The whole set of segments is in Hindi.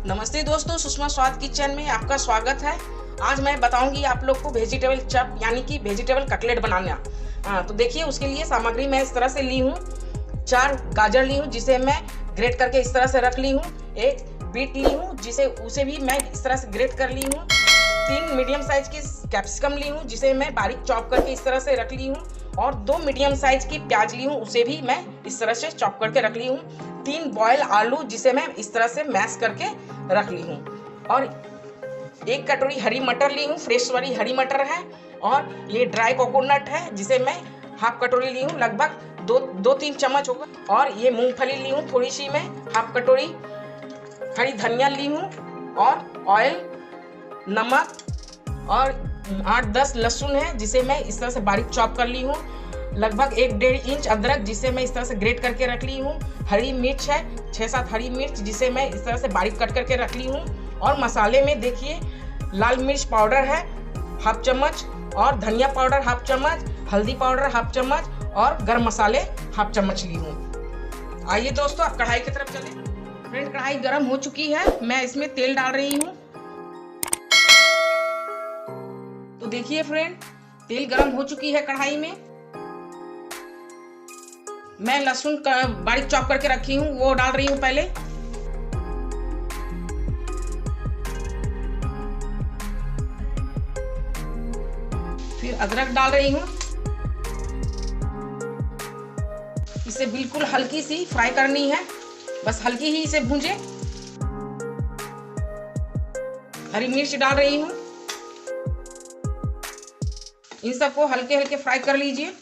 नमस्ते दोस्तों, सुषमा स्वाद किचन में आपका स्वागत है। आज मैं बताऊंगी आप लोग को वेजिटेबल चप यानी कि वेजिटेबल कटलेट बनाना। तो देखिए, उसके लिए सामग्री मैं इस तरह से ली हूँ। 4 गाजर ली हूँ जिसे मैं ग्रेट करके इस तरह से रख ली हूँ। 1 बीट ली हूँ जिसे उसे भी मैं इस तरह से ग्रेट कर ली हूँ। 3 मीडियम साइज की कैप्सिकम ली हूँ जिसे मैं बारीक चॉप करके इस तरह से रख ली हूँ। और 2 मीडियम साइज की प्याज ली हूँ, उसे भी मैं इस तरह से चॉप करके रख ली हूँ। 3 बॉयल आलू जिसे मैं इस तरह से मैश करके रख ली हूँ। और 1 कटोरी हरी मटर ली हूँ, फ्रेश वाली हरी मटर है। और ये ड्राई कोकोनट है जिसे मैं हाफ कटोरी ली हूँ, लगभग 2-3 चम्मच होगा। और ये मूंगफली ली हूँ थोड़ी सी, मैं हाफ कटोरी। हरी धनिया ली हूँ और ऑयल, नमक और 8-10 लहसुन है जिसे मैं इस तरह से बारीक चॉप कर ली हूँ। लगभग 1-1.5 इंच अदरक जिसे मैं इस तरह से ग्रेट करके रख ली हूँ। हरी मिर्च है 6-7 हरी मिर्च जिसे मैं इस तरह से बारीक कट करके रख ली हूँ। और मसाले में देखिए, लाल मिर्च पाउडर है हाफ चम्मच, और धनिया पाउडर हाफ चम्मच, हल्दी पाउडर हाफ चम्मच और गरम मसाले हाफ चम्मच ली हूँ। आइए दोस्तों, अब कढ़ाई की तरफ चलें। फ्रेंड, कढ़ाई गर्म हो चुकी है, मैं इसमें तेल डाल रही हूँ। तो देखिए फ्रेंड, तेल गर्म हो चुकी है कढ़ाई में। मैं लहसुन बारीक चॉप करके रखी हूँ वो डाल रही हूँ पहले। फिर अदरक डाल रही हूँ। इसे बिल्कुल हल्की सी फ्राई करनी है, बस हल्की ही इसे भूंजे। हरी मिर्च डाल रही हूँ। इन सबको हल्के हल्के फ्राई कर लीजिए।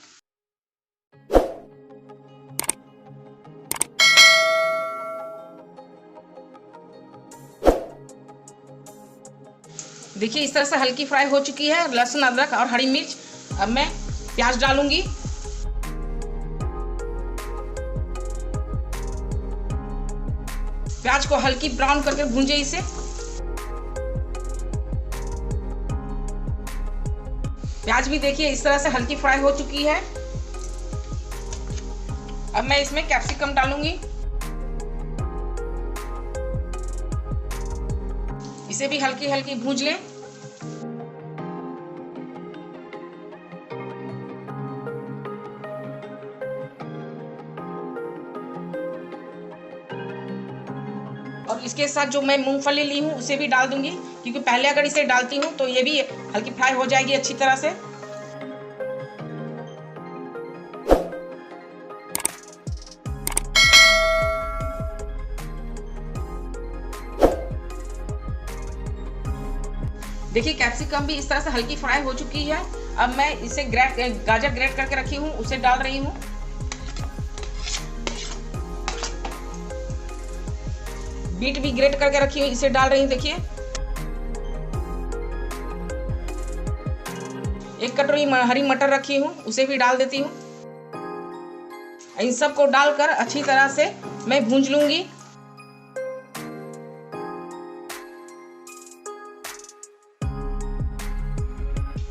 देखिए, इस तरह से हल्की फ्राई हो चुकी है लहसुन, अदरक और हरी मिर्च। अब मैं प्याज डालूंगी। प्याज को हल्की ब्राउन करके भूंजे इसे। प्याज भी देखिए इस तरह से हल्की फ्राई हो चुकी है। अब मैं इसमें कैप्सिकम डालूंगी। इसे भी हल्की हल्की भूंज लें। और इसके साथ जो मैं मूंगफली ली हूँ उसे भी डाल दूंगी, क्योंकि पहले अगर इसे डालती हूँ तो ये भी हल्की फ्राई हो जाएगी अच्छी तरह से। देखिए, कैप्सिकम भी इस तरह से हल्की फ्राई हो चुकी है। अब मैं इसे गाजर ग्रेट करके रखी हूँ उसे डाल रही हूँ। बीट भी ग्रेट करके रखी हूँ, इसे डाल रही हूँ। देखिए, 1 कटोरी हरी मटर रखी हूँ उसे भी डाल देती हूँ। इन सबको डालकर अच्छी तरह से मैं भूंज लूंगी।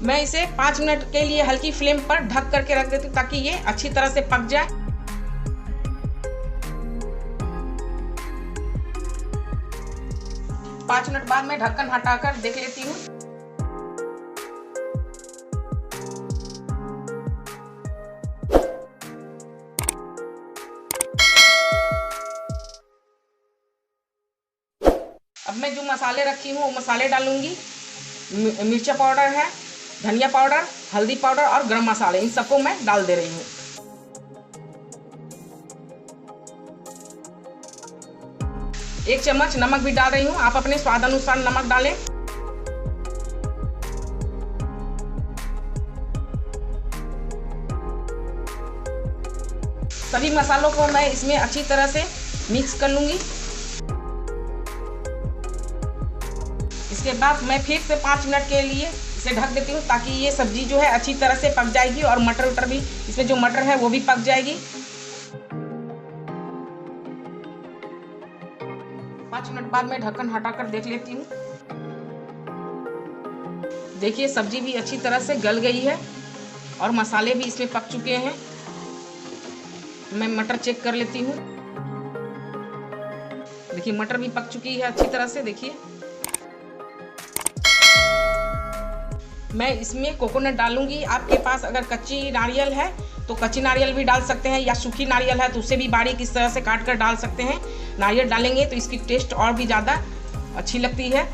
मैं इसे 5 मिनट के लिए हल्की फ्लेम पर ढक करके रख देती हूँ ताकि ये अच्छी तरह से पक जाए। पाँच मिनट बाद मैं ढक्कन हटाकर देख लेती हूँ। अब मैं जो मसाले रखी हूँ वो मसाले डालूंगी। मिर्चा पाउडर है, धनिया पाउडर, हल्दी पाउडर और गरम मसाले, इन सबको मैं डाल दे रही हूँ। एक चम्मच नमक भी डाल रही हूँ, आप अपने स्वाद अनुसार नमक डालें। सभी मसालों को मैं इसमें अच्छी तरह से मिक्स कर लूंगी। इसके बाद मैं फिर से 5 मिनट के लिए इसे ढक देती हूँ ताकि ये सब्जी जो है अच्छी तरह से पक जाएगी और मटर भी, इसमें जो मटर है वो भी पक जाएगी। 5 मिनट बाद मैं ढक्कन हटाकर देख लेती हूँ। देखिए, सब्जी भी अच्छी तरह से गल गई है और मसाले भी इसमें पक चुके हैं। मैं मटर चेक कर लेती हूँ। देखिए मटर भी पक चुकी है अच्छी तरह से। देखिए मैं इसमें कोकोनट डालूंगी। आपके पास अगर कच्ची नारियल है तो कच्ची नारियल भी डाल सकते हैं, या सूखी नारियल है तो उसे भी बारीक इस तरह से काट कर डाल सकते हैं। नारियल डालेंगे तो इसकी टेस्ट और भी ज़्यादा अच्छी लगती है।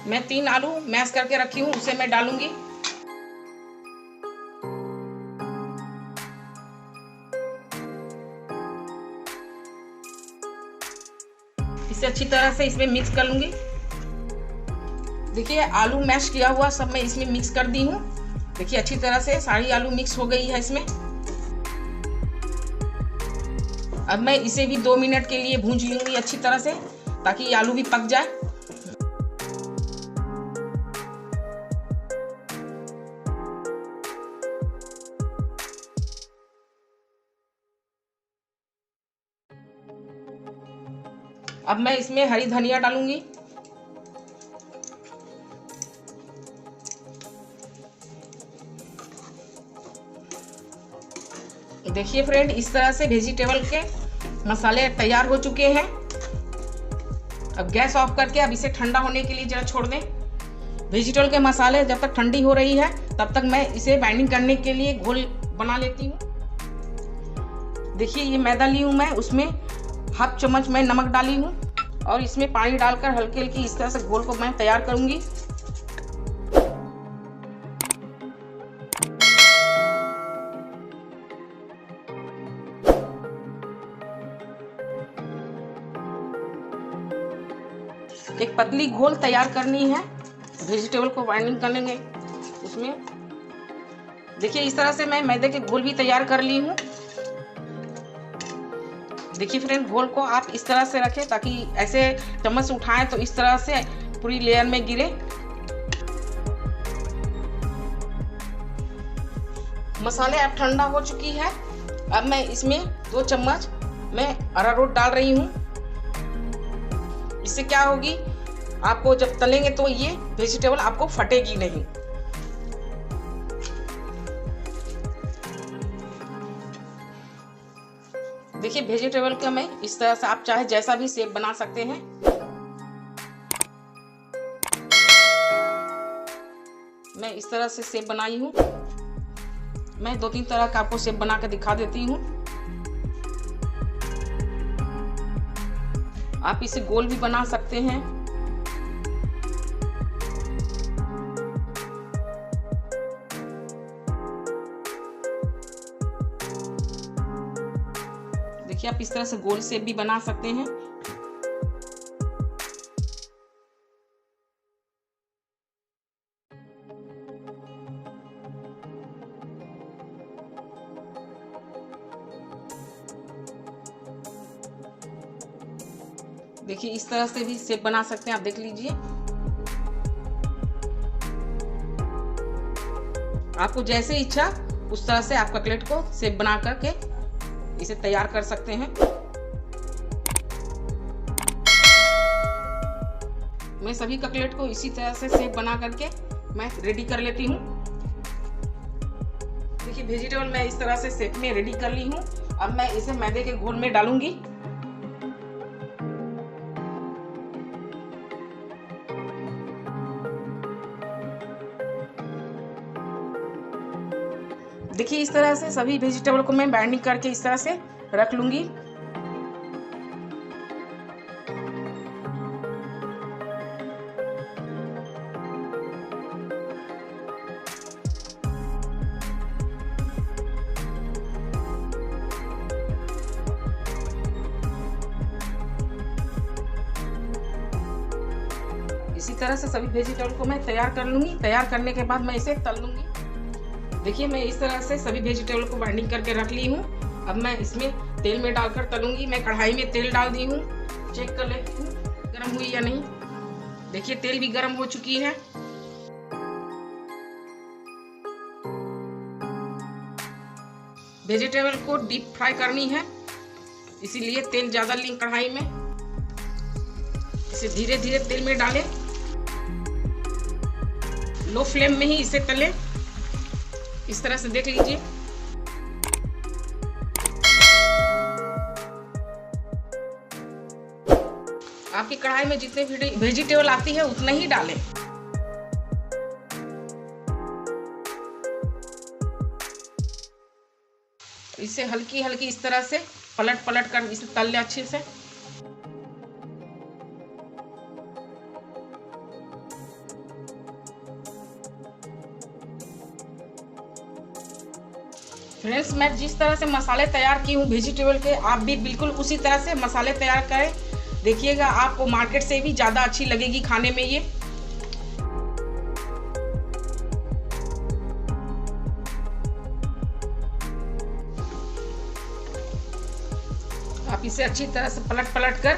मैं 3 आलू मैश करके रखी हूँ, उसे मैं डालूंगी। इसे अच्छी तरह से इसमें मिक्स कर लूंगी। देखिए आलू मैश किया हुआ सब मैं इसमें मिक्स कर दी हूँ। देखिए अच्छी तरह से सारी आलू मिक्स हो गई है इसमें। अब मैं इसे भी 2 मिनट के लिए भूंज लूंगी अच्छी तरह से, ताकि आलू भी पक जाए। अब मैं इसमें हरी धनिया डालूंगी। देखिए फ्रेंड, इस तरह से वेजिटेबल के मसाले तैयार हो चुके हैं। अब गैस ऑफ करके अब इसे ठंडा होने के लिए जरा छोड़ दें। वेजिटेबल के मसाले जब तक ठंडी हो रही है तब तक मैं इसे बाइंडिंग करने के लिए घोल बना लेती हूँ। देखिए ये मैदा ली हूँ मैं, उसमें हाफ चम्मच मैं नमक डाली हूँ और इसमें पानी डालकर हल्की हल्की इस तरह से घोल को मैं तैयार करूंगी। एक पतली घोल तैयार करनी है, वेजिटेबल को बाइंडिंग कर लेंगे उसमें। देखिए इस तरह से मैं मैदे के घोल भी तैयार कर ली हूँ। देखिए फ्रेंड, घोल को आप इस तरह से रखें ताकि ऐसे चम्मच से उठाएं तो इस तरह से पूरी लेयर में गिरे। मसाले अब ठंडा हो चुकी है। अब मैं इसमें 2 चम्मच मैं अरारोट डाल रही हूँ। इससे क्या होगी, आपको जब तलेंगे तो ये वेजिटेबल आपको फटेगी नहीं। देखिए वेजिटेबल का मैं इस तरह से, आप चाहे जैसा भी शेप बना सकते हैं। मैं इस तरह से शेप बनाई हूँ। मैं 2-3 तरह का आपको शेप बना के दिखा देती हूँ। आप इसे गोल भी बना सकते हैं। देखिए आप इस तरह से गोल शेप भी बना सकते हैं। देखिए इस तरह से भी शेप बना सकते हैं, आप देख लीजिए। आपको जैसे इच्छा उस तरह से आप कटलेट को शेप बना करके इसे तैयार कर सकते हैं। मैं सभी कटलेट को इसी तरह से शेप बना करके मैं रेडी कर लेती हूँ। देखिए वेजिटेबल मैं इस तरह से शेप में रेडी कर ली हूँ। अब मैं इसे मैदे के घोल में डालूंगी। देखिए इस तरह से सभी वेजिटेबल को मैं बाइंडिंग करके इस तरह से रख लूंगी। इसी तरह से सभी वेजिटेबल को मैं तैयार कर लूंगी। तैयार करने के बाद मैं इसे तल लूंगी। देखिए मैं इस तरह से सभी वेजिटेबल को बाइंडिंग करके रख ली हूँ। अब मैं इसमें तेल में डालकर तलूंगी। मैं कढ़ाई में तेल डाल दी हूँ, चेक कर लेती हूँ गर्म हुई या नहीं। देखिए तेल भी गर्म हो चुकी है। वेजिटेबल को डीप फ्राई करनी है, इसीलिए तेल ज़्यादा ली कढ़ाई में। इसे धीरे धीरे तेल में डालें। लो फ्लेम में ही इसे तलें। इस तरह से देख लीजिए। आपकी कढ़ाई में जितने वेजिटेबल आती है उतना ही डालें। इसे हल्की हल्की इस तरह से पलट पलट कर इसे तल लें अच्छे से। फ्रेंड्स, मैं जिस तरह से मसाले तैयार की हूँ वेजिटेबल के, आप भी बिल्कुल उसी तरह से मसाले तैयार करें। देखिएगा, आपको मार्केट से भी ज़्यादा अच्छी लगेगी खाने में ये। आप इसे अच्छी तरह से पलट पलट कर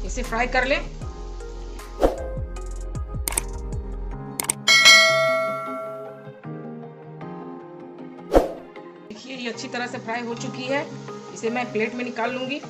इसे फ्राई कर लें। देखिए, ये अच्छी तरह से फ्राई हो चुकी है। इसे मैं प्लेट में निकाल लूंगी।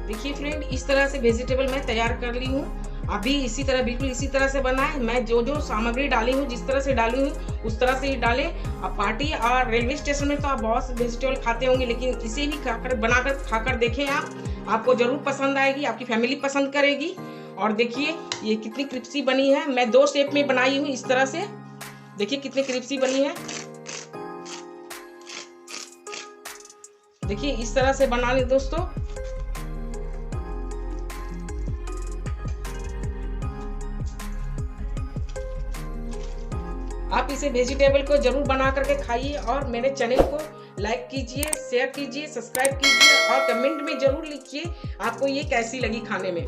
देखिए फ्रेंड, इस तरह से वेजिटेबल मैं तैयार कर ली हूँ। अभी इसी तरह, बिल्कुल इसी तरह से बनाए। मैं जो जो सामग्री डाली हूँ, जिस तरह से डाली हूँ उस तरह से ही डालें। अब पार्टी और रेलवे स्टेशन में तो आप बहुत से वेजिटेबल खाते होंगे, लेकिन इसे भी बनाकर खाकर देखें आप। आपको जरूर पसंद आएगी, आपकी फैमिली पसंद करेगी। और देखिए ये कितनी क्रिस्पी बनी है। मैं 2 शेप में बनाई हूँ इस तरह से। देखिए कितनी क्रिस्पी बनी है। देखिए इस तरह से बना लें दोस्तों। आप इसे वेजिटेबल को जरूर बना करके खाइए और मेरे चैनल को लाइक कीजिए, शेयर कीजिए, सब्सक्राइब कीजिए और कमेंट में जरूर लिखिए आपको ये कैसी लगी खाने में।